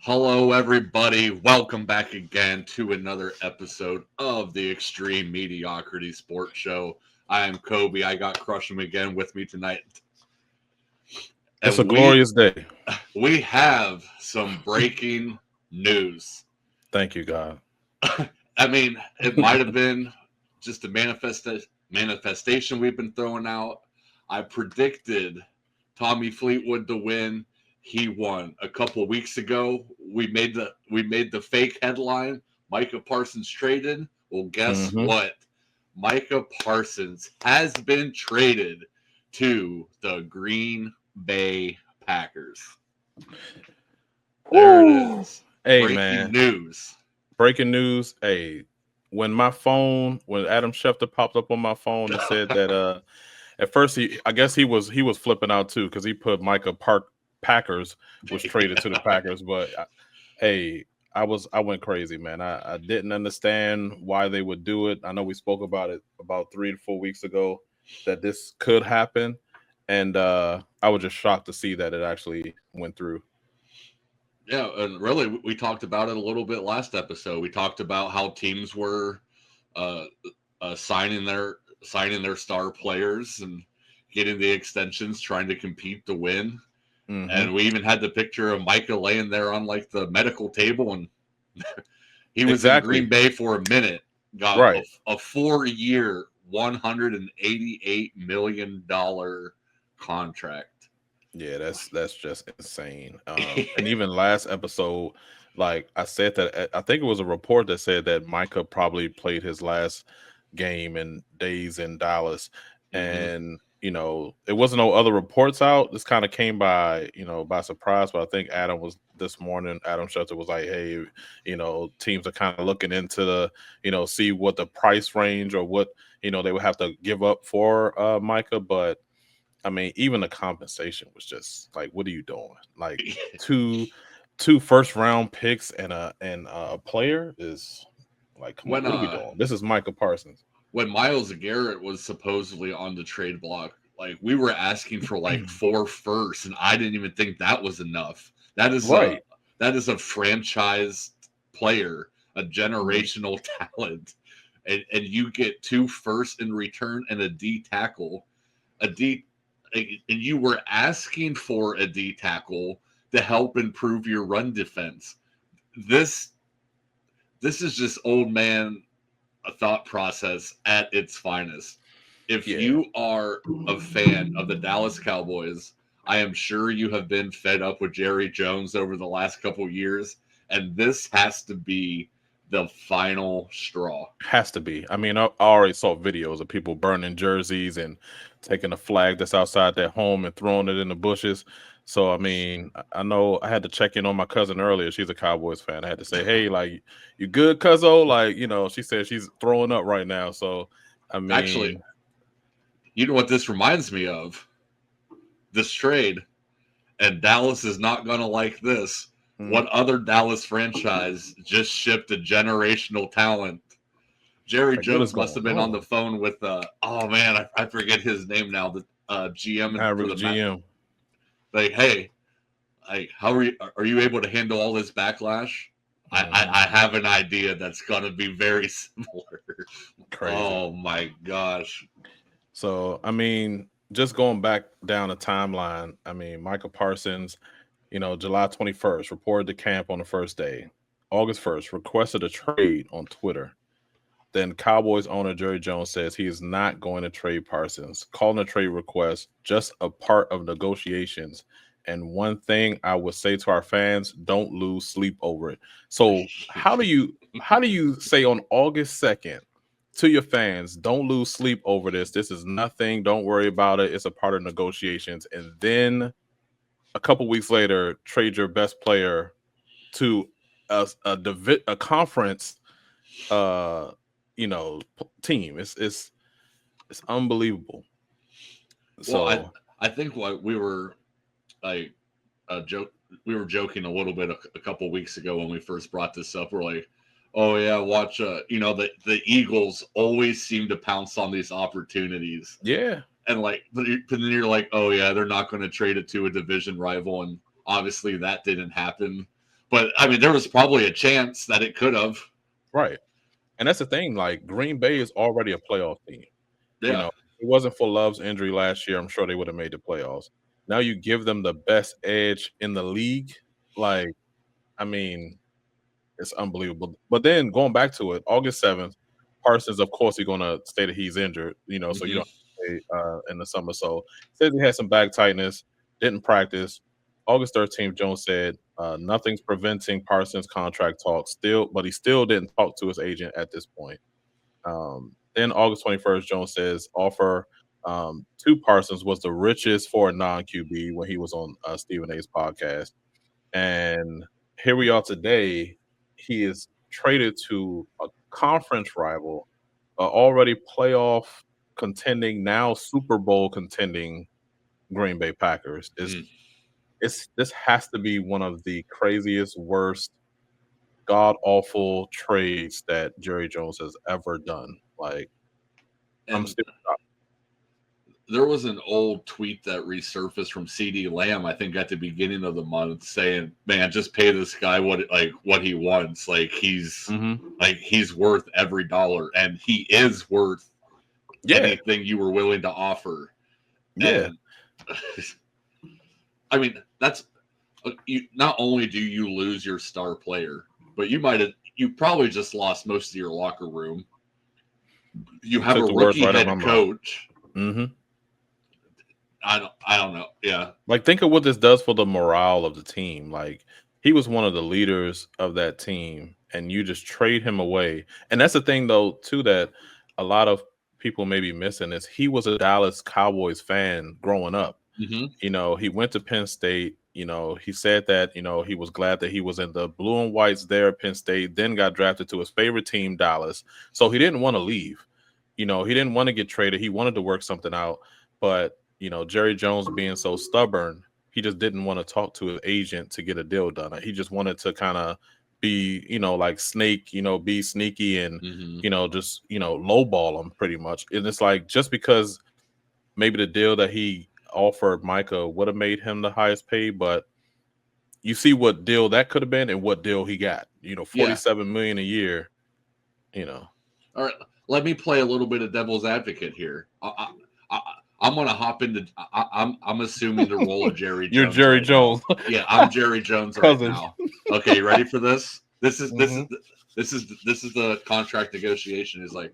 Hello, everybody. Welcome back again to another episode of the Extreme Mediocrity Sports Show. I am Kobe. I got Krushem again with me tonight. It's a And glorious day. we have some breaking news. Thank you, God. I mean, it might have been just a manifestation we've been throwing out. I predicted Tommy Fleetwood to win. He won a couple weeks ago. We made the fake headline. Micah Parsons traded. Well, guess what? Micah Parsons has been traded to the Green Bay Packers. There it is. Hey, Breaking news. Breaking news. Hey, when Adam Schefter popped up on my phone and said that at first I guess he was flipping out too because he put Micah Packers was traded to the Packers, but hey, I went crazy, man. I didn't understand why they would do it. I know we spoke about it about 3 to 4 weeks ago that this could happen, and I was just shocked to see that it actually went through. Yeah, and really, we talked about it a little bit last episode. We talked about how teams were signing their star players and getting the extensions, trying to compete to win. And we even had the picture of Micah laying there on like the medical table, and he was in Green Bay for a minute. Got a 4-year, $188 million contract. Yeah, that's just insane. And even last episode, like I said, that I think it was a report that said that Micah probably played his last game and days in Dallas, and it wasn't no other reports out. This kind of came by surprise. But I think Adam Schefter was like, hey, teams are kind of looking into the, see what the price range or what they would have to give up for Micah, but. I mean, even the compensation was just like, what are you doing? Like two first round picks and a player is like, come on, what are we doing? This is Micah Parsons. When Myles Garrett was supposedly on the trade block, like we were asking for like 4 firsts, and I didn't even think that was enough. That is a franchise player, a generational talent, and you get 2 firsts in return and a D tackle, and you were asking for a D tackle to help improve your run defense. This is just old man thought process at its finest. If you are a fan of the Dallas Cowboys, I am sure you have been fed up with Jerry Jones over the last couple years, and this has to be the final straw. Has to be. I mean, I already saw videos of people burning jerseys and taking a flag that's outside their home and throwing it in the bushes. So, I mean, I know I had to check in on my cousin earlier. She's a Cowboys fan. I had to say, hey, like, you good, cuzzo? Like, she said she's throwing up right now. So, I mean. Actually, you know what this reminds me of? This trade. And Dallas is not going to like this. What other Dallas franchise just shipped a generational talent? Jerry Jones must have been on the phone with I forget his name now. The GM for the GM. Like, hey, how are you able to handle all this backlash? I have an idea that's gonna be very similar. Crazy. Oh my gosh. So I mean, just going back down the timeline, I mean, Micah Parsons, July 21st, reported to camp on the first day. August 1st, requested a trade on Twitter. Then Cowboys owner Jerry Jones says he is not going to trade Parsons, calling a trade request just a part of negotiations. And one thing I would say to our fans, don't lose sleep over it. So how do you say on August 2nd to your fans, don't lose sleep over this? This is nothing. Don't worry about it. It's a part of negotiations. And then a couple weeks later, trade your best player to a conference team. It's unbelievable. So well, I think what we were we were joking a little bit a couple weeks ago when we first brought this up. We're like, oh yeah, watch the Eagles always seem to pounce on these opportunities. Yeah. And but then you're like, oh yeah, they're not going to trade it to a division rival, and obviously that didn't happen. But I mean, there was probably a chance that it could have. Right. And that's the thing. Like Green Bay is already a playoff team. Yeah. You know, if it wasn't for Love's injury last year, I'm sure they would have made the playoffs. Now you give them the best edge in the league. Like, I mean, it's unbelievable. But then going back to it, August 7th, Parsons, of course, he's going to say that he's injured, you know, so you don't play in the summer. So says he had some back tightness, didn't practice. August 13th, Jones said nothing's preventing Parsons' contract talks but he still didn't talk to his agent at this point. Then August 21st, Jones says offer to Parsons was the richest for a non-QB when he was on Stephen A's podcast. And here we are today. He is traded to a conference rival, already playoff contending, now Super Bowl contending Green Bay Packers. This has to be one of the craziest, worst, god-awful trades that Jerry Jones has ever done. Like, I'm still shocked. There was an old tweet that resurfaced from CD Lamb, I think, at the beginning of the month, saying, "Man, just pay this guy what he wants. Like he's worth every dollar, and he is worth anything you were willing to offer." Yeah, and, I mean, that's not only do you lose your star player, but you probably just lost most of your locker room. You have a rookie head coach. Mm-hmm. I don't know. Yeah. Like, think of what this does for the morale of the team. Like, he was one of the leaders of that team, and you just trade him away. And that's the thing, though, too, that a lot of people may be missing is he was a Dallas Cowboys fan growing up. Mm-hmm. You know, he went to Penn State. You know, he said that, you know, he was glad that he was in the blue and whites there at Penn State, then got drafted to his favorite team, Dallas. So he didn't want to leave. You know, he didn't want to get traded. He wanted to work something out. But, you know, Jerry Jones being so stubborn, he just didn't want to talk to his agent to get a deal done. He just wanted to kind of be, you know, like snake, you know, be sneaky and, you know, just, you know, lowball him pretty much. And it's like, just because maybe the deal that he offered Micah would have made him the highest paid, but you see what deal that could have been and what deal he got. You know, $47 million a year, you know. All right, let me play a little bit of devil's advocate here. I'm gonna hop into. I'm assuming the role of Jerry Jones. You're Jerry Jones. Yeah, I'm Jerry Jones right now. Okay, you ready for this? This is the contract negotiation. Is like,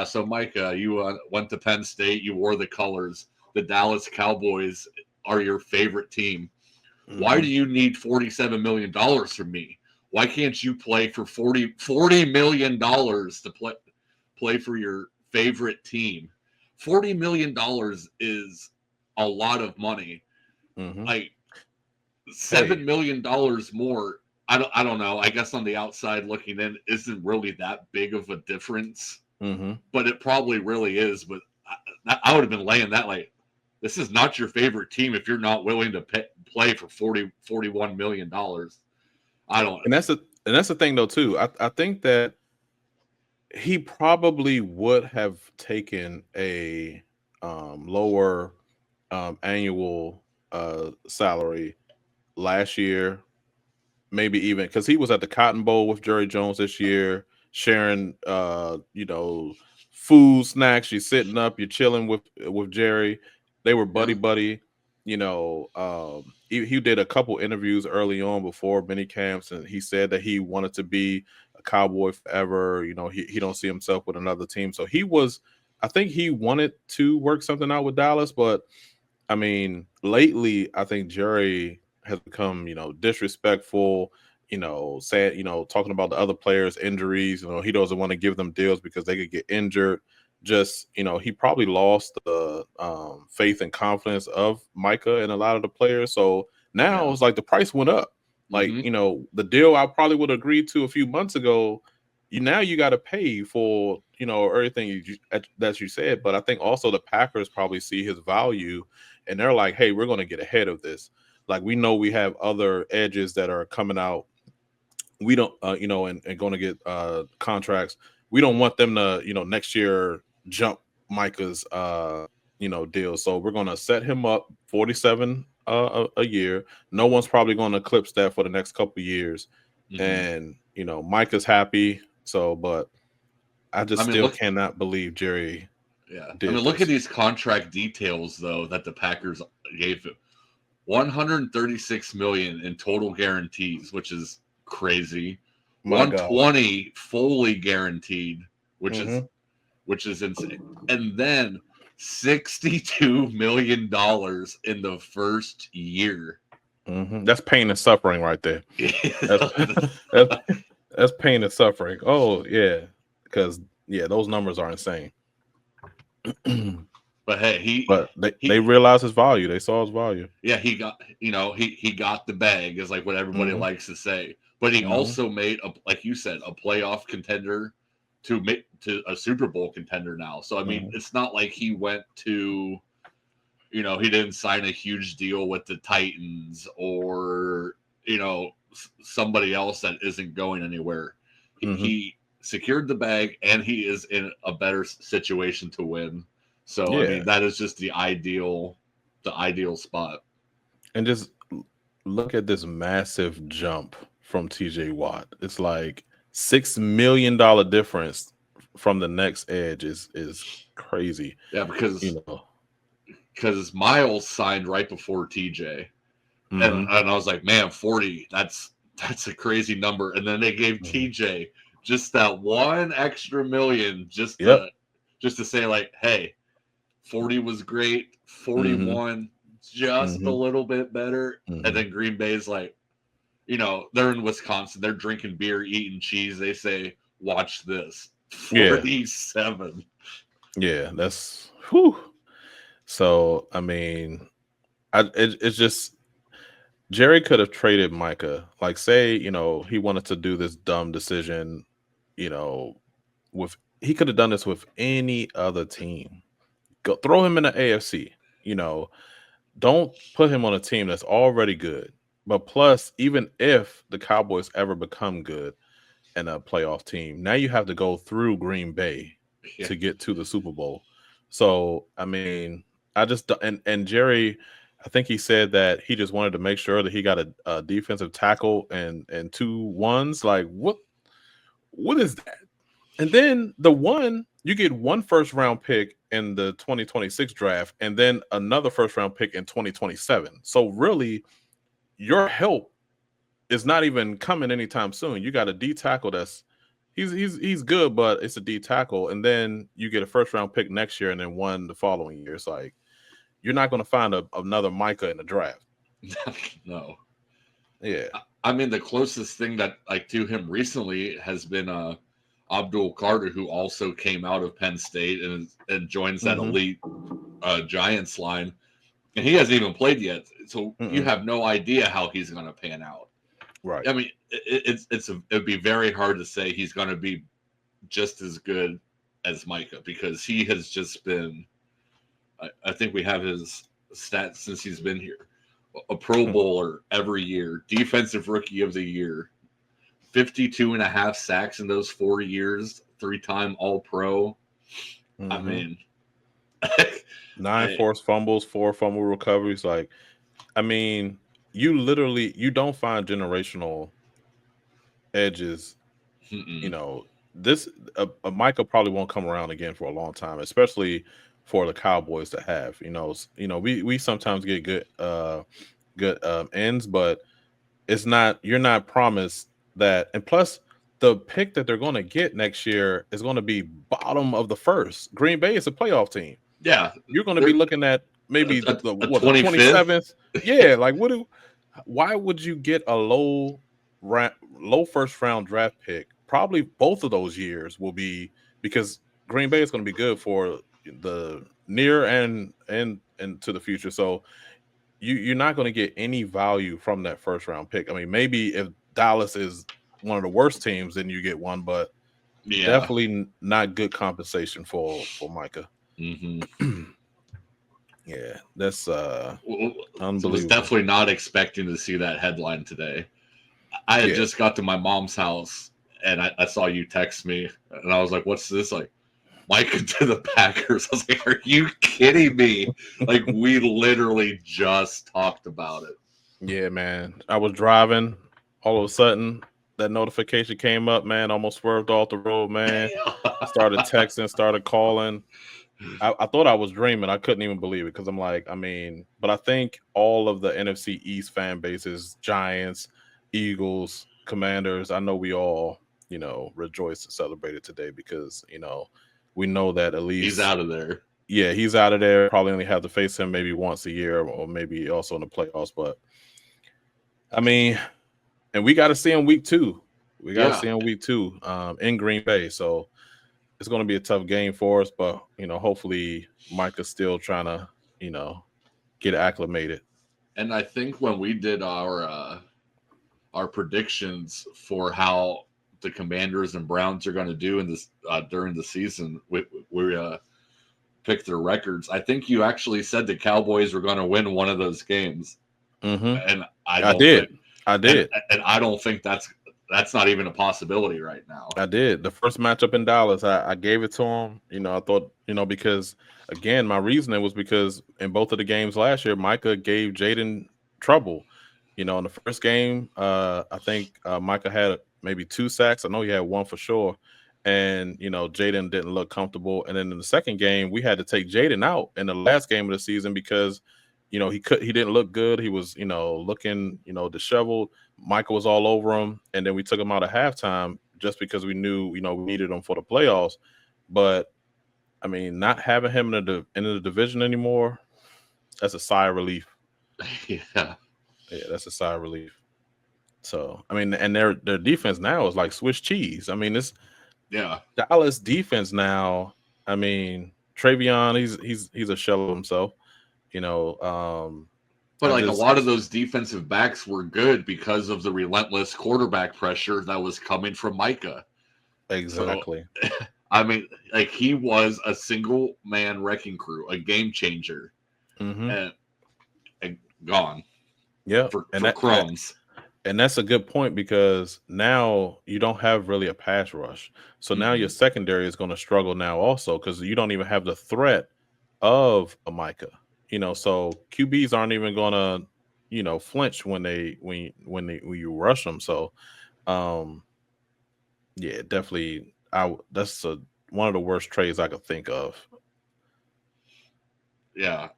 so Micah, you went to Penn State. You wore the colors. The Dallas Cowboys are your favorite team. Why do you need $47 million from me? Why can't you play for $40 million to play for your favorite team? $40 million is a lot of money. Like $7 million more. I don't know. I guess on the outside looking in, isn't really that big of a difference. But it probably really is. But I would have been laying that like, this is not your favorite team if you're not willing to play for $41 million. I don't. And that's the thing though too. I think that he probably would have taken a lower annual salary last year, maybe even because he was at the Cotton Bowl with Jerry Jones this year, sharing you know, food, snacks. You're sitting up, you're chilling with Jerry. They were buddy. You know, he did a couple interviews early on before mini camps, and he said that he wanted to be a Cowboy forever. You know, he don't see himself with another team. So I think he wanted to work something out with Dallas, but I mean, lately I think Jerry has become, you know, disrespectful. You know, sad. You know, talking about the other players' injuries. You know, he doesn't want to give them deals because they could get injured. Just, you know, he probably lost the faith and confidence of Micah and a lot of the players. So now it's like the price went up. Like, you know, the deal I probably would have agreed to a few months ago, you got to pay for, you know, everything that you said. But I think also the Packers probably see his value and they're like, hey, we're going to get ahead of this. Like, we know we have other edges that are coming out. We don't, you know, and going to get contracts. We don't want them to, you know, next year jump Micah's, you know, deal. So we're going to set him up $47 a year. No one's probably going to eclipse that for the next couple of years. Mm-hmm. And Micah's happy. So, but I just still cannot believe Jerry. Yeah, look at these contract details though that the Packers gave him. $136 million in total guarantees, which is crazy. $120 fully guaranteed, which is insane. And then $62 million in the first year. That's pain and suffering right there. That's pain and suffering. Oh yeah, because those numbers are insane. But hey, they realized his value. They saw his value. Yeah, he got he got the bag, is like what everybody likes to say. But he also made like you said, a playoff contender to a Super Bowl contender now. So I mean, it's not like he went to, he didn't sign a huge deal with the Titans or somebody else that isn't going anywhere. He secured the bag, and he is in a better situation to win. So I mean, that is just the ideal spot. And just look at this massive jump from TJ Watt. It's like $6 million difference from the next edge is crazy. Yeah, because Miles signed right before TJ, and I was like, man, 40. That's a crazy number. And then they gave TJ just that one extra million, just to say like, hey. 40 was great. 41, just a little bit better. And then Green Bay's like, they're in Wisconsin. They're drinking beer, eating cheese. They say, watch this. 47. Yeah, that's whew. So, I mean, it's just Jerry could have traded Micah. Like, say, he wanted to do this dumb decision, he could have done this with any other team. Go throw him in the AFC. Don't put him on a team that's already good. But plus, even if the Cowboys ever become good and a playoff team, now you have to go through Green Bay to get to the Super Bowl. So, I mean, and Jerry, I think he said that he just wanted to make sure that he got a defensive tackle and 2 ones. Like, what is that? And then you get 1 first-round pick in the 2026 draft, and then another first-round pick in 2027. So really, your help is not even coming anytime soon. You got a D tackle that's he's good, but it's a D tackle, and then you get a first-round pick next year, and then 1 the following year. It's like you're not going to find another Micah in the draft. No. Yeah. I mean, the closest thing that to him recently has been Abdul Carter, who also came out of Penn State and joins that elite Giants line, and he hasn't even played yet. So you have no idea how he's going to pan out. Right. I mean, it'd be very hard to say he's going to be just as good as Micah, because he has just been. I think we have his stats since he's been here: a Pro Bowler every year, Defensive Rookie of the Year. 52.5 sacks in those 4 years, 3-time All-Pro. I mean, 9 forced fumbles, 4 fumble recoveries. Like, I mean, you don't find generational edges. This Micah probably won't come around again for a long time, especially for the Cowboys to have. We sometimes get good ends, but it's not. You're not promised that, and plus the pick that they're going to get next year is going to be bottom of the first. Green Bay is a playoff team. Yeah, you're going to be looking at maybe the 27th. Yeah, like why would you get a low first round draft pick? Probably both of those years will be, because Green Bay is going to be good for the near and to the future. So you're not going to get any value from that first round pick. I mean, maybe if Dallas is one of the worst teams, then you get one, but definitely not good compensation for Micah. Yeah, that's unbelievable. Was definitely not expecting to see that headline today. I had just got to my mom's house, and I saw you text me, and I was like, "What's this?" Like, Micah to the Packers. I was like, are you kidding me? Like, we literally just talked about it. Yeah, man. I was driving. All of a sudden, that notification came up, man. Almost swerved off the road, man. Started texting, started calling. I thought I was dreaming. I couldn't even believe it because I'm like, but I think all of the NFC East fan bases, Giants, Eagles, Commanders, I know we all, rejoiced and celebrated today because, we know that at least he's out of there. Yeah, he's out of there. Probably only have to face him maybe once a year or maybe also in the playoffs. But and we got to see him week 2. We got to see him week 2 in Green Bay. So it's going to be a tough game for us, but hopefully Micah's still trying to, get acclimated. And I think when we did our predictions for how the Commanders and Browns are going to do in this during the season, we picked their records. I think you actually said the Cowboys were going to win one of those games, and I did. And I don't think that's not even a possibility right now. I did. The first matchup in Dallas, I gave it to him. I thought, because again, my reasoning was because in both of the games last year, Micah gave Jaden trouble. In the first game, I think Micah had maybe 2 sacks. I know he had 1 for sure. And, Jaden didn't look comfortable. And then in the second game, we had to take Jaden out in the last game of the season because, he didn't look good. He was, looking, disheveled. Micah was all over him. And then we took him out at halftime just because we knew, we needed him for the playoffs. But, not having him in the division anymore, that's a sigh of relief. Yeah, that's a sigh of relief. So, and their defense now is like Swiss cheese. It's Dallas defense now. Travion, he's a shell of himself. But a lot of those defensive backs were good because of the relentless quarterback pressure that was coming from Micah. Exactly. So, he was a single man wrecking crew, a game changer, and gone. Yeah, for crumbs. And that's a good point because now you don't have really a pass rush. So now your secondary is going to struggle now also because you don't even have the threat of a Micah. So QBs aren't even going to, flinch when you rush them. So, yeah, definitely. That's one of the worst trades I could think of. Yeah,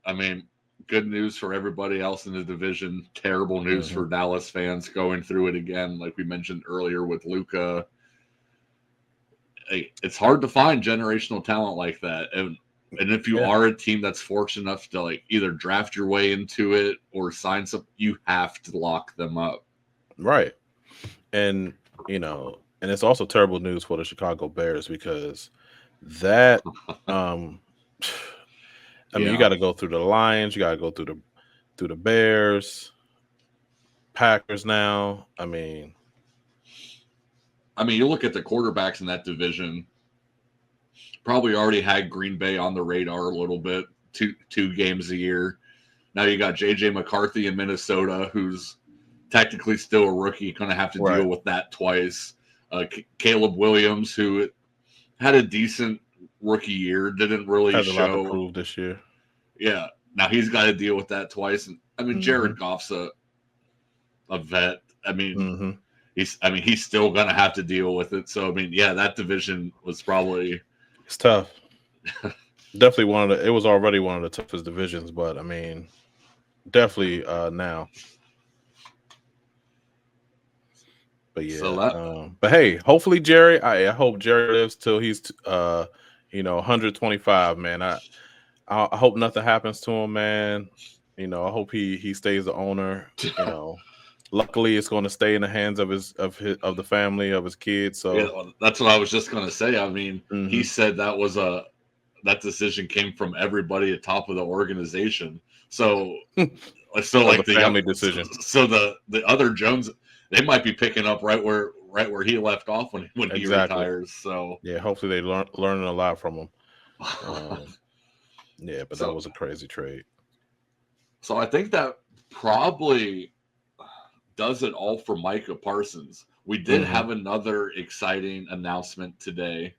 good news for everybody else in the division. Terrible news for Dallas fans going through it again, like we mentioned earlier with Luka. It's hard to find generational talent like that, and if you are a team that's fortunate enough to either draft your way into it or sign some, you have to lock them up. Right, and and it's also terrible news for the Chicago Bears because that. You got to go through the Lions. You got to go through the Bears, Packers now. You look at the quarterbacks in that division. Probably already had Green Bay on the radar a little bit. Two games a year. Now you got J.J. McCarthy in Minnesota, who's technically still a rookie. Going to have to deal with that twice. Caleb Williams, who had a decent rookie year, didn't really has show. A lot to prove this year. Yeah, now he's got to deal with that twice. And Jared Goff's a vet. He's still gonna have to deal with it. So that division was probably it's tough. Definitely it was already one of the toughest divisions, but definitely now. But yeah, but hey, hopefully Jerry. I hope Jerry lives till he's 125. Man, I hope nothing happens to him, man. I hope he stays the owner. Luckily, it's going to stay in the hands of the family, of his kids. So that's what I was just going to say. He said that decision came from everybody at top of the organization. So the family decision. So the other Jones, they might be picking up right where he left off when he retires. So yeah, hopefully they learning a lot from him. Yeah, but that was a crazy trade. So I think that probably does it all for Micah Parsons. We did have another exciting announcement today.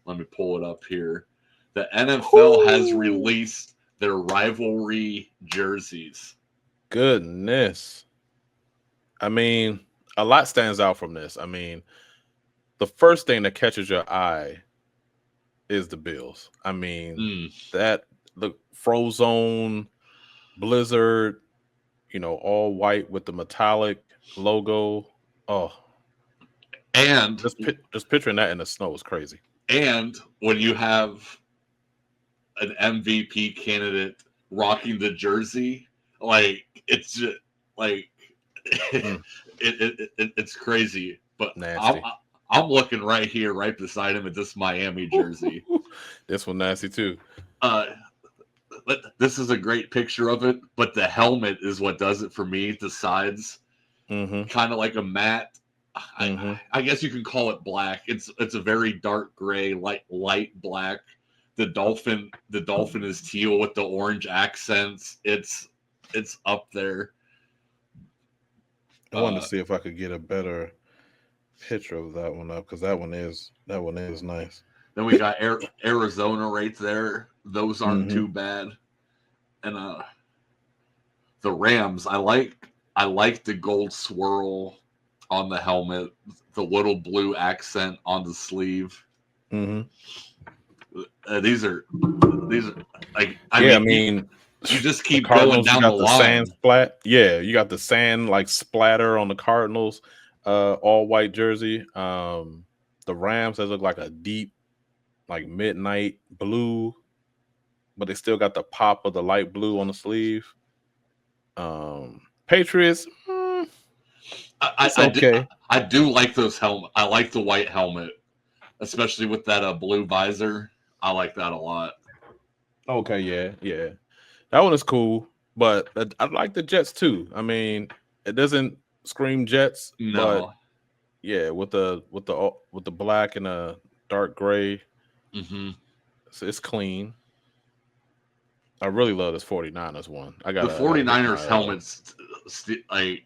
Let me pull it up here. The NFL has released their rivalry jerseys. Goodness. I mean, a lot stands out from this. I mean, the first thing that catches your eye is the Bills. I mean, that the Frozone Blizzard, all white with the metallic logo. Oh, and just picturing that in the snow is crazy. And when you have an MVP candidate rocking the jersey, like it's just like it's crazy. But nasty. I'm looking right here, right beside him, at this Miami jersey. This one nasty too. This is a great picture of it, but the helmet is what does it for me. The sides, kind of like a matte. I guess you can call it black. It's a very dark gray, light black. The dolphin is teal with the orange accents. It's up there. I wanted to see if I could get a better picture of that one up, because that one is nice. Then we got Arizona right there. Those aren't too bad. And the Rams, I like the gold swirl on the helmet, the little blue accent on the sleeve. These are like I mean you just keep going down the line. Sand splat. Yeah, you got the sand like splatter on the Cardinals, all white jersey. The Rams, they look like a deep, like midnight blue, but they still got the pop of the light blue on the sleeve. Patriots, okay. I do like those helmet. I like the white helmet, especially with that blue visor. I like that a lot. Okay, yeah. That one is cool, but I like the Jets too. I mean, it doesn't scream Jets, but yeah, with the black and a dark gray, so it's clean. I really love this 49ers one. I got the 49ers helmets. Like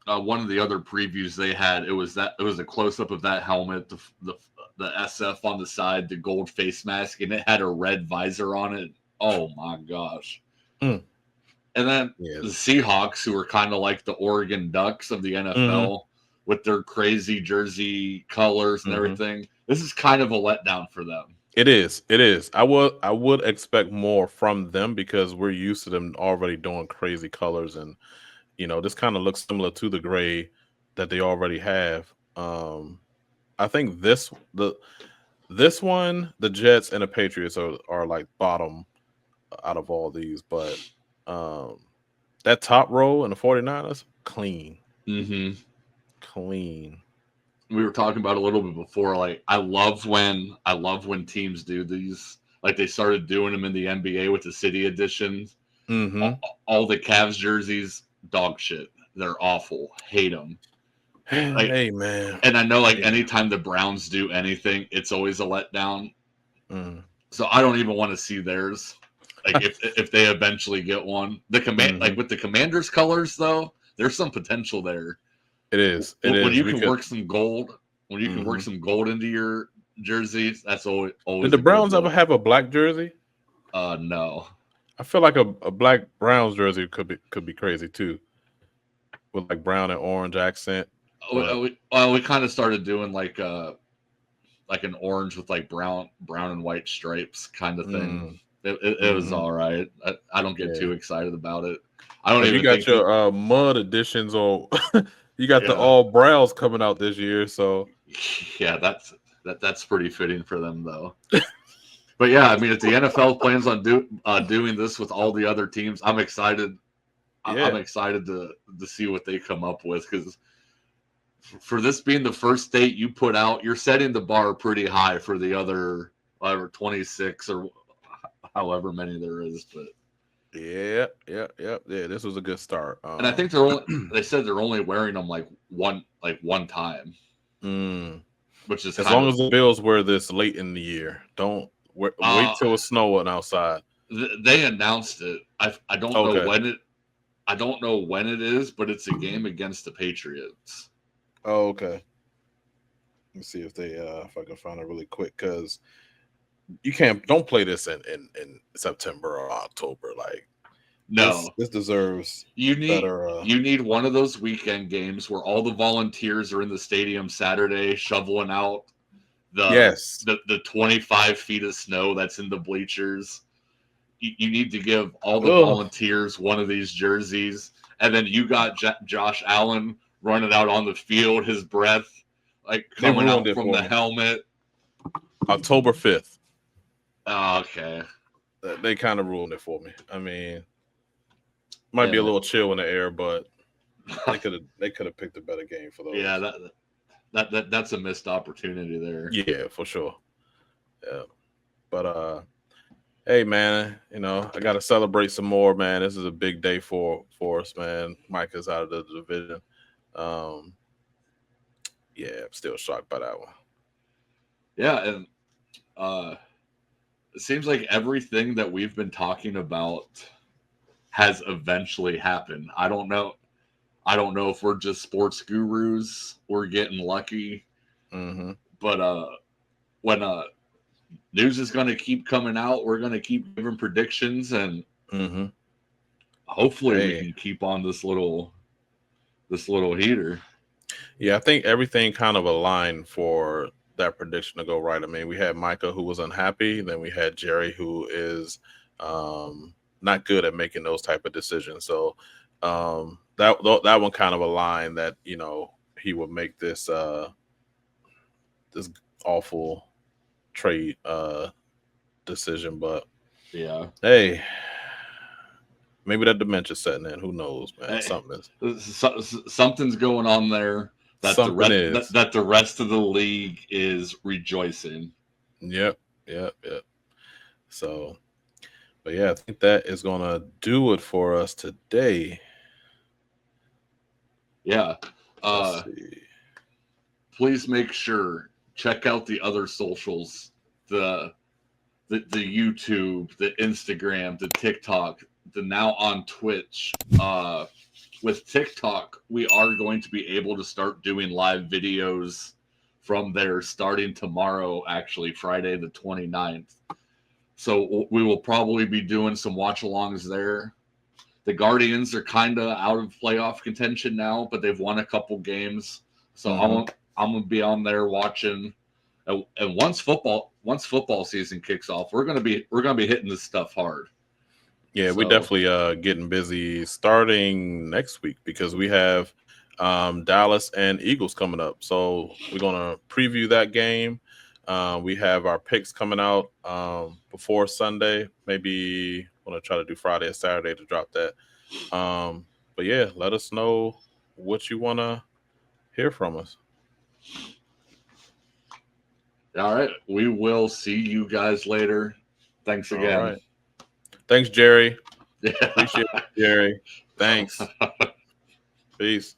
one of the other previews they had, it was a close up of that helmet, the SF on the side, the gold face mask, and it had a red visor on it. Oh my gosh! And then the Seahawks, who are kind of like the Oregon Ducks of the NFL, with their crazy jersey colors and everything. This is kind of a letdown for them. It is. I would expect more from them, because we're used to them already doing crazy colors, and this kind of looks similar to the gray that they already have. I think this one, the Jets and the Patriots are like bottom out of all these, but that top row and the 49ers, clean. Clean. We were talking about a little bit before. Like I love when teams do these. Like they started doing them in the NBA with the City Editions. All the Cavs jerseys, dog shit. They're awful. Hate them. Like, hey man. And I know, like anytime the Browns do anything, it's always a letdown. So I don't even want to see theirs. Like if they eventually get one, like with the Commanders colors though, there's some potential there. It is. When you can work some gold, into your jerseys, that's always. Did the Browns ever have a black jersey? No. I feel like a black Browns jersey could be crazy too, with like brown and orange accent. We kind of started doing like an orange with like brown and white stripes kind of thing. It was all right. I don't get too excited about it. I don't even. You got your mud editions, or you got the all Browns coming out this year. So yeah, that's pretty fitting for them though. But yeah, I mean, if the NFL plans on doing this with all the other teams, I'm excited. I'm excited to see what they come up with, because for this being the first date you put out, you're setting the bar pretty high for the other 26 or however many there is. But yeah. This was a good start. And I think they said they're only wearing them like one time, which is as long as the Bills wear this late in the year. Don't wait till it's snowing outside. They announced it. I don't know when it. I don't know when it is, but it's a game against the Patriots. Oh, okay. Let me see if I can find it really quick, because you don't play this in September or October. Like, no, this deserves you better. You need one of those weekend games where all the volunteers are in the stadium Saturday shoveling out the 25 feet of snow that's in the bleachers. You need to give all the volunteers one of these jerseys, and then you got Josh Allen running out on the field, his breath like coming out from the helmet. October 5th. Oh, okay. They kind of ruined it for me. I mean, might be a little chill in the air, but they could have picked a better game for those. Yeah, that's a missed opportunity there. Yeah, for sure. Yeah, but hey, man, I got to celebrate some more, man. This is a big day for us, man. Micah's out of the division. Yeah, I'm still shocked by that one. Yeah, and it seems like everything that we've been talking about has eventually happened. I don't know if we're just sports gurus. We're getting lucky. Mm-hmm. But when news is going to keep coming out, we're going to keep giving predictions, and hopefully we can keep on this little heater. Yeah, I think everything kind of aligned for that prediction to go right. I mean, we had Micah, who was unhappy. Then we had Jerry, who is not good at making those type of decisions. So that one kind of aligned that he would make this this awful trade decision. But yeah, hey, maybe that dementia's setting in. Who knows, man? Something's going on there. That the rest of the league is rejoicing. Yep. So, but yeah, I think that is gonna do it for us today. Yeah. Please make sure check out the other socials, the YouTube, the Instagram, the TikTok, the now on Twitch. With TikTok, we are going to be able to start doing live videos from there starting tomorrow, actually, Friday the 29th. So we will probably be doing some watch-alongs there. The Guardians are kind of out of playoff contention now, but they've won a couple games. So I'm going to be on there watching. And once football season kicks off, we're gonna be hitting this stuff hard. Yeah, we're definitely getting busy starting next week, because we have Dallas and Eagles coming up. So we're gonna preview that game. We have our picks coming out before Sunday. Maybe I'm gonna try to do Friday or Saturday to drop that. But yeah, let us know what you wanna hear from us. All right. We will see you guys later. Thanks again. All right. Thanks, Jerry. Yeah. Appreciate it, Jerry. Thanks. Peace.